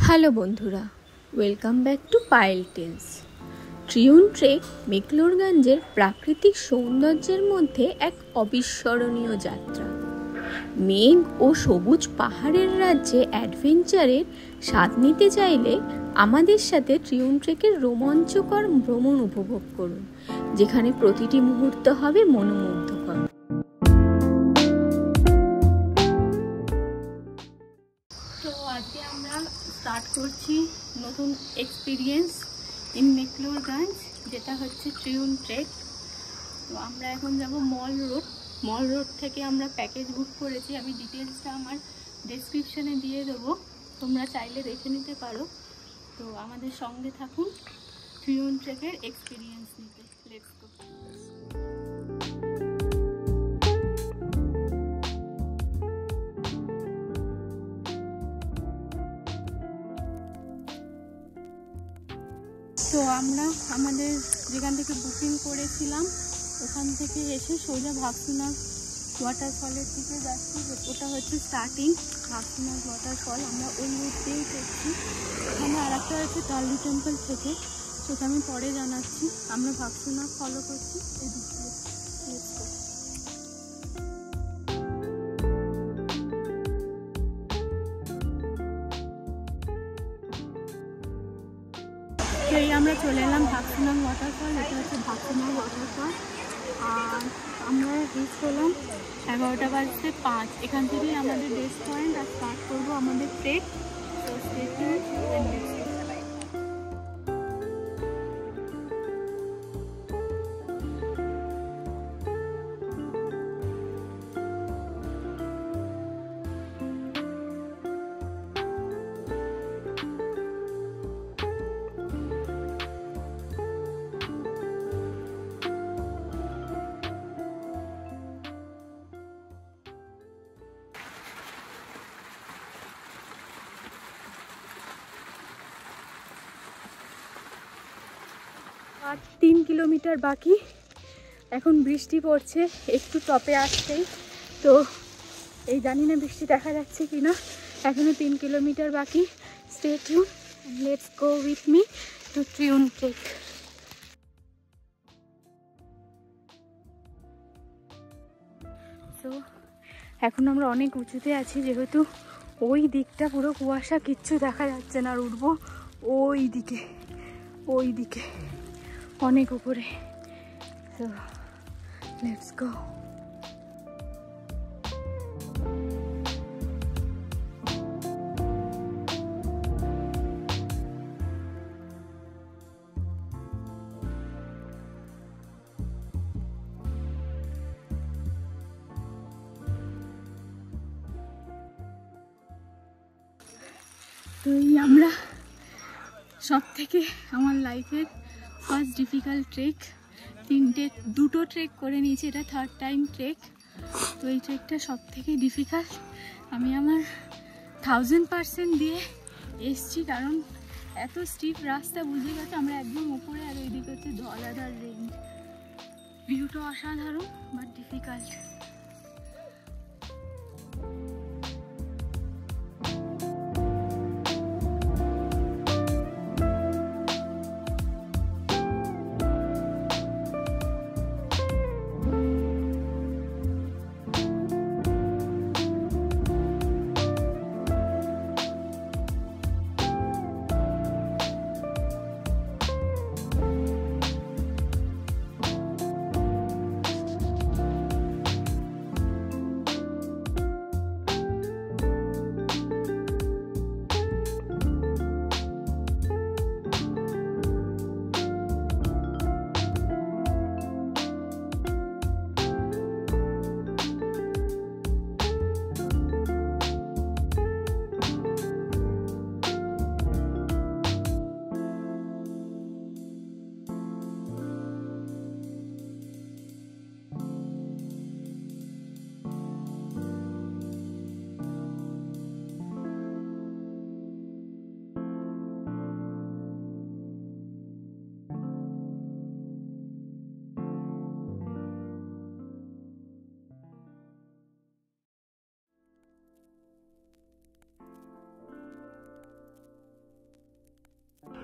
Hello বন্ধুরা, welcome back to Payel tales. Triund trek মেকলোডগঞ্জের প্রাকৃতিক সৌন্দর্যের মধ্যে এক অবিস্মরণীয় যাত্রা। মেঘ ও সবুজ পাহাড়ের রাজ্যে অ্যাডভেঞ্চারের স্বাদ নিতে চাইলে আমাদের সাথে ট্রিউন ট্রেকের রোমাঞ্চকর ভ্রমণ উপভোগ করুন, যেখানে প্রতিটি মুহূর্ত হবে মনোমুগ্ধকর। তো আজকে আমরা স্টার্ট করছি নতুন এক্সপিরিয়েন্স ইন মেকলোডগঞ্জ, যেটা হচ্ছে ট্রিউন ট্রেক। তো আমরা এখন যাব মল রোড থেকে আমরা প্যাকেজ বুক করেছি। আমি ডিটেলসটা আমার ডেসক্রিপশানে দিয়ে দেবো, তোমরা চাইলে দেখে নিতে পারো। তো আমাদের সঙ্গে থাকুন ট্রিউন ট্রেকের এক্সপিরিয়েন্স নিতে। Let's go. তো আমরা আমাদের যেখান থেকে বুকিং করেছিলাম ওখান থেকে এসে সোজা ভাবসুনাগ ওয়াটারফলের দিকে যাচ্ছি। ওটা হচ্ছে স্টার্টিং ভাবসুনাগ ওয়াটারফল। আমরা ওই রুট দিয়েই করছি। এখানে আর একটা আছে কালী টেম্পল থেকে, সেটা আমি পরে জানাচ্ছি। আমরা ভাবসুনাগ ফলো করছি এদিক দিয়ে। Let's go. তো এই আমরা চলে এলাম ভাবসুনাগ ওয়াটারফল। এটা হচ্ছে ভাবসুনাগ ওয়াটারফল। আর আমরা রিচ করলাম 11:05। এখান থেকেই আমাদের বেস্ট পয়েন্ট। আর স্টার্ট করবো আমাদের ট্রেক। তো স্টে টিউনড। আর 3 কিলোমিটার বাকি। এখন বৃষ্টি পড়ছে একটু টপে আসছেই। তো এই জানি না বৃষ্টি দেখা যাচ্ছে কি না। এখনো 3 কিলোমিটার বাকি। Stay tune, let's go with me to Triund trek. তো এখন আমরা অনেক উঁচুতে আছি, যেহেতু ওই দিকটা পুরো কুয়াশা, কিচ্ছু দেখা যাচ্ছে না। আর উঠবো ওই দিকে অনেক উপরে। So let's go. তো এই আমরা সব থেকে আমার লাইফের ফার্স্ট ডিফিকাল্ট ট্রেক, দুটো ট্রেক করে নিয়েছি, এটা 3rd টাইম ট্রেক। তো এই ট্রেকটা সব থেকে ডিফিকাল্ট। আমি আমার 1000% দিয়ে এসছি, কারণ এত স্টিপ রাস্তা। বুঝে গেছে আমরা একদম উপরে, আর এইদিকে হচ্ছে ধলাধার রেঞ্জ। ভিউটা অসাধারণ, বাট ডিফিকাল্ট।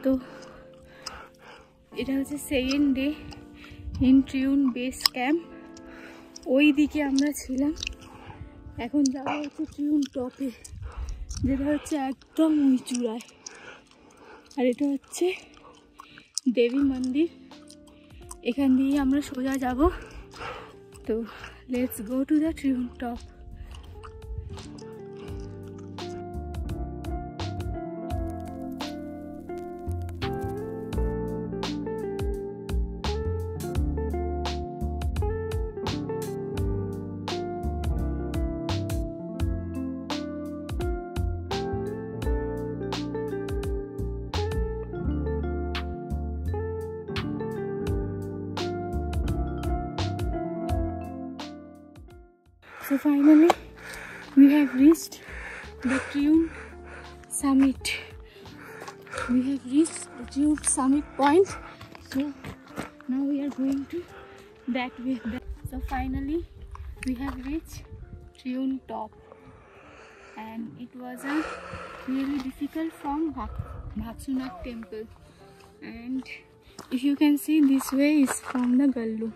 তো এটা হচ্ছে second day in Triund base camp. ওই দিকে আমরা ছিলাম, এখন যাওয়া হচ্ছে ট্রিউন টপে, যেটা হচ্ছে একদম ওই চূড়ায়। আর এটা হচ্ছে দেবী মন্দির, এখান দিয়ে আমরা সোজা যাব। তো let's go to the Triund top. So finally we have reached the Trioun summit. We have reached the Trioun summit point. So now we are going to that way. So finally we have reached Trioun top, and it was a really difficult from Bhaksunath temple. And if you can see, this way is from the Gallu.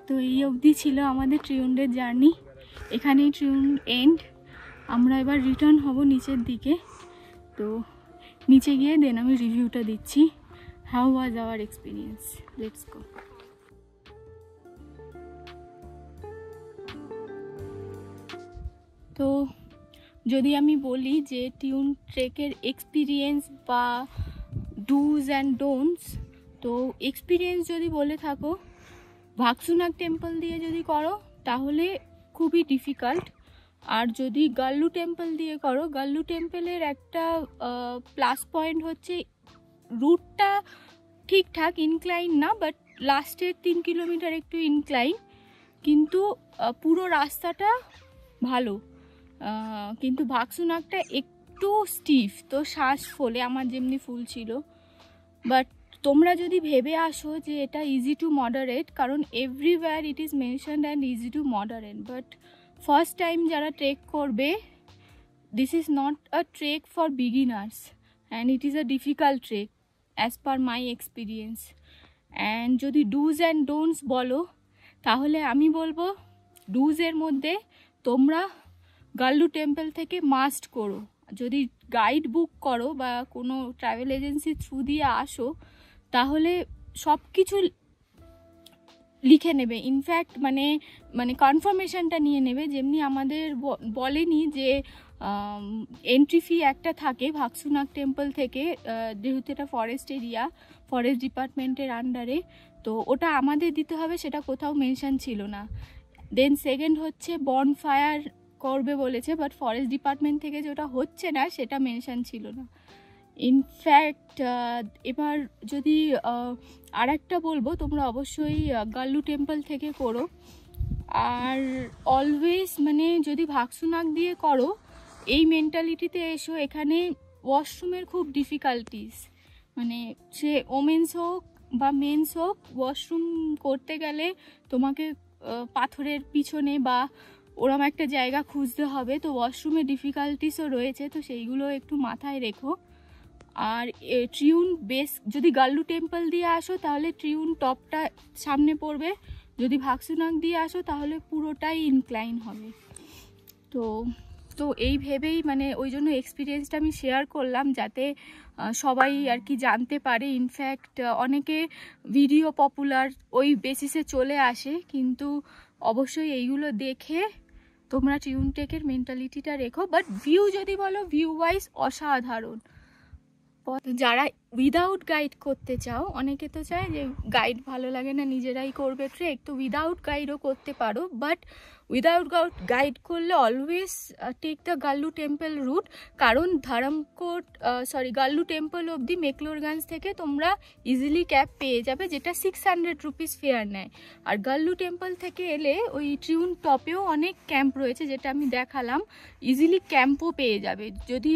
তো এই অবধি ছিল আমাদের ট্রিউনের journey, এখানেই ট্রিউন and. আমরা এবার return হব নিচের দিকে। তো নিচে গিয়ে দেন আমি রিভিউটা দিচ্ছি, how was our experience. Let's go. তো যদি আমি বলি যে ট্রিউন ট্রেকের এক্সপিরিয়েন্স বা ডুজ অ্যান্ড ডোন্টস, তো এক্সপিরিয়েন্স যদি বলে থাকো, ভাকসুনাগ টেম্পল দিয়ে যদি করো তাহলে খুবই ডিফিকাল্ট। আর যদি গাল্লু টেম্পল দিয়ে করো, গাল্লু টেম্পলের একটা প্লাস পয়েন্ট হচ্ছে রুটটা ঠিকঠাক ইনক্লাইন না, বাট লাস্টের 3 কিলোমিটার একটু ইনক্লাইন, কিন্তু পুরো রাস্তাটা ভালো। কিন্তু ভাকসুনাগটা একটু স্টিফ, তো শ্বাস ফোলে, আমার যেমনি ফুল ছিল। বাট তোমরা যদি ভেবে আসো যে এটা ইজি টু মডারেট, কারণ everywhere it is mentioned and easy to moderate, but first time যারা ট্রেক করবে, this is not a trek for beginners and it is a difficult trek as per my experience. And যদি dos and don'ts বলো, তাহলে আমি বলবো ডুজের মধ্যে তোমরা গাল্লু temple থেকে মাস্ট করো। যদি গাইড বুক করো বা কোনো ট্রাভেল এজেন্সি থ্রু দিয়ে আসো, তাহলে সব কিছু লিখে নেবে, ইনফ্যাক্ট মানে কনফার্মেশনটা নিয়ে নেবে। যেমনি আমাদের বলেনি যে এন্ট্রি ফি একটা থাকে ভাকসুনাগ টেম্পল থেকে, যেহেতু এটা ফরেস্ট এরিয়া, ফরেস্ট ডিপার্টমেন্টের আন্ডারে, তো ওটা আমাদের দিতে হবে, সেটা কোথাও মেনশন ছিল না। দেন সেকেন্ড হচ্ছে বনফায়ার করবে বলেছে, বাট ফরেস্ট ডিপার্টমেন্ট থেকে যেটা হচ্ছে না সেটা মেনশন ছিল না। ইনফ্যাক্ট এবার যদি আর একটা বলবো, তোমরা অবশ্যই গাল্লু টেম্পল থেকে করো। আর অলওয়েজ মানে যদি ভাকসুনাগ দিয়ে করো, এই মেন্টালিটিতে এসো, এখানে ওয়াশরুমের খুব ডিফিকাল্টিস, মানে সে ওমেন্স হোক বা মেন্স হোক, ওয়াশরুম করতে গেলে তোমাকে পাথরের পিছনে বা ওরম একটা জায়গা খুঁজতে হবে। তো ওয়াশরুমের ডিফিকাল্টিসও রয়েছে, তো সেইগুলো একটু মাথায় রেখো। আর ট্রিউন বেস যদি গাল্লু টেম্পল দিয়ে আসো, তাহলে ট্রিউন টপটা সামনে পড়বে। যদি ভাকসুনাগ দিয়ে আসো, তাহলে পুরোটাই ইনক্লাইন হবে। তো এই ভেবেই মানে ওই জন্য এক্সপিরিয়েন্সটা আমি শেয়ার করলাম, যাতে সবাই আর কি জানতে পারে। ইনফ্যাক্ট অনেকে ভিডিও পপুলার ওই বেসিসে চলে আসে, কিন্তু অবশ্যই এইগুলো দেখে তোমরা ট্রিউন ট্রেকের মেন্টালিটিটা রেখো। বাট ভিউ যদি বলো, ভিউ ওয়াইজ অসাধারণ। যারা উইদাউট গাইড করতে চাও, অনেকে তো চায় যে গাইড ভালো লাগে না, নিজেরাই করবে ট্রেক, তো উইদাউট গাইডও করতে পারো। বাট উইদাউট গাইড করলে always take the Gallu temple route, কারণ গাল্লু টেম্পল অবধি মেকলোরগঞ্জ থেকে তোমরা ইজিলি ক্যাব পেয়ে যাবে, যেটা 600 রুপিস ফেয়ার নেয়। আর গাল্লু টেম্পল থেকে এলে ওই ট্রিউন টপেও অনেক ক্যাম্প রয়েছে, যেটা আমি দেখালাম, ইজিলি ক্যাম্পও পেয়ে যাবে। যদি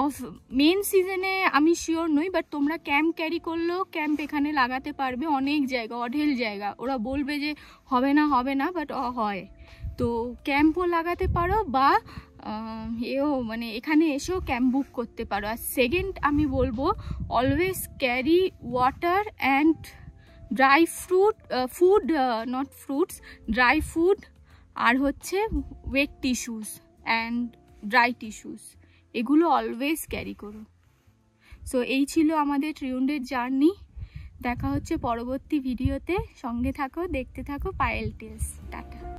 অফ মেন সিজনে আমি শিওর নই, বাট তোমরা ক্যাম্প ক্যারি করলেও ক্যাম্প এখানে লাগাতে পারবে। অনেক জায়গা, অঢেল জায়গা, ওরা বলবে যে হবে না, বাট হয়। তো ক্যাম্পও লাগাতে পারো বা এও মানে এখানে এসেও ক্যাম্প বুক করতে পারো। আর সেকেন্ড আমি বলবো always carry water and dry food not fruits, dry food, আর হচ্ছে wet tissues and dry tissues, এগুলো অলওয়েজ ক্যারি করো। সো এই ছিল আমাদের ট্রিউন্ডের জার্নি। দেখা হচ্ছে পরবর্তী ভিডিওতে, সঙ্গে থাকো, দেখতে থাকো পায়েল টেলস। টাটা।